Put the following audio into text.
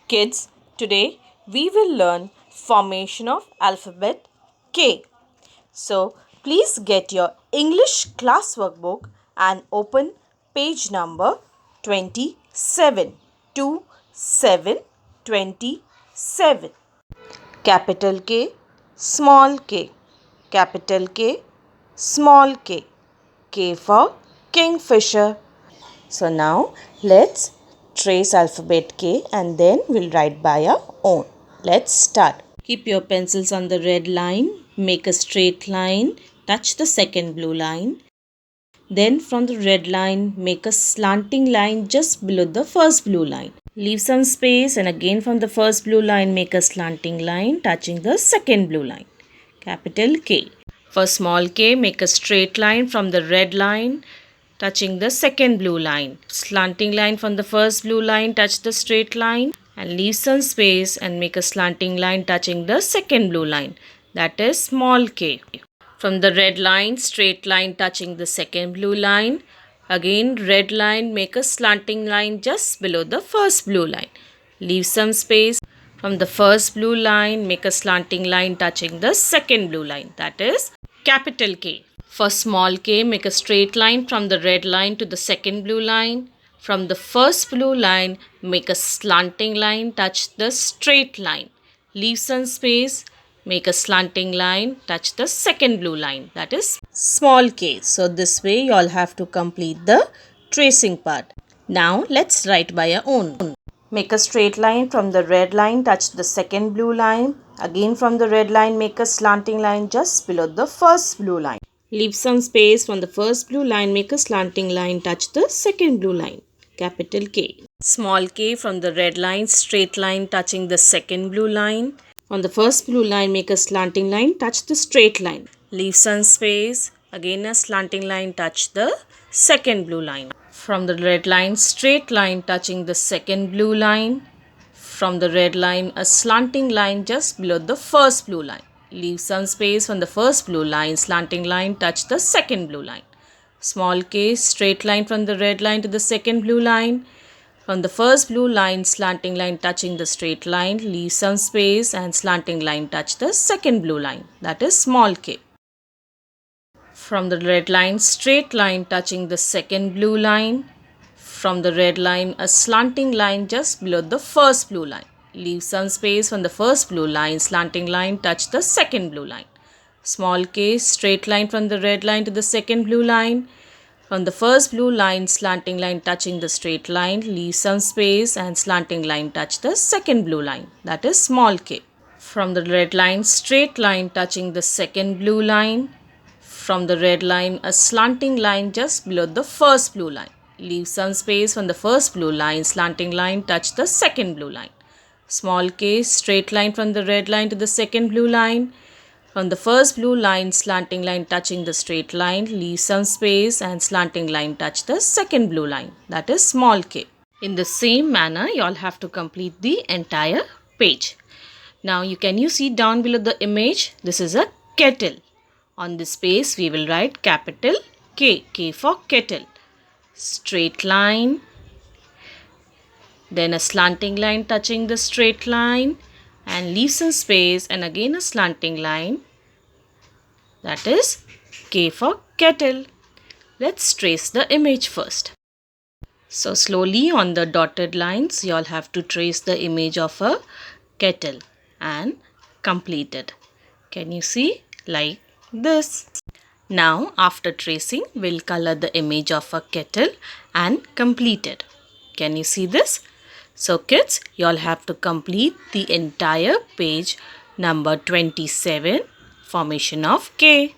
Kids, today we will learn formation of alphabet K. So, please get your English classwork book and open page number 27. 27. Capital K, small k. Capital K, small k. K for Kingfisher. So now let's trace alphabet K and then we'll write by our own. Let's start. Keep your pencils on the red line. Make a straight line. Touch the second blue line. Then from the red line, make a slanting line just below the first blue line. Leave some space and again from the first blue line, make a slanting line touching the second blue line. Capital K. For small k, make a straight line from the red line touching the second blue line. Slanting line from the first blue line, touch the straight line and leave some space and make a slanting line touching the second blue line. That is small k. From the red line, straight line touching the second blue line. Again red line, make a slanting line just below the first blue line. Leave some space. From the first blue line, make a slanting line touching the second blue line. That is capital K. For small k, make a straight line from the red line to the second blue line. From the first blue line, make a slanting line touch the straight line. Leave some space. Make a slanting line touch the second blue line. That is small k. So this way you all have to complete the tracing part. Now let's write by our own. Make a straight line from the red line, touch the second blue line. Again from the red line, make a slanting line just below the first blue line. Leave some space from the first blue line, make a slanting line, touch the second blue line. Capital K. Small k from the red line, straight line touching the second blue line. On the first blue line, make a slanting line, touch the straight line. Leave some space. Again a slanting line, touch the second blue line. From the red line, straight line touching the second blue line. From the red line, a slanting line just below the first blue line. Leave some space from the first blue line, slanting line, touch the second blue line. Small k, straight line from the red line to the second blue line. From the first blue line, slanting line touching the straight line, leave some space and slanting line touch the second blue line. That is small k. From the red line, straight line touching the second blue line. From the red line, a slanting line just below the first blue line. Leave some space from the first blue line, slanting line touch the second blue line. Small k, straight line from the red line to the second blue line. From the first blue line, slanting line touching the straight line, leave some space and slanting line touch the second blue line. That is small k. From the red line, straight line touching the second blue line. From the red line, a slanting line just below the first blue line. Leave some space from the first blue line, slanting line touch the second blue line. Small k, straight line from the red line to the second blue line. From the first blue line, slanting line touching the straight line, leave some space and slanting line touch the second blue line. That is small k. In the same manner, you all have to complete the entire page. Now you see down below the image, this is a kettle. On this space, we will write capital K, K for kettle. Straight line, then a slanting line touching the straight line and leave some space and again a slanting line. That is K for kettle. Let's trace the image first. So slowly on the dotted lines, you all have to trace the image of a kettle and complete it. Can you see? Like this. Now after tracing, we'll color the image of a kettle and complete it. Can you see this? So kids, you all have to complete the entire page number 27, formation of K.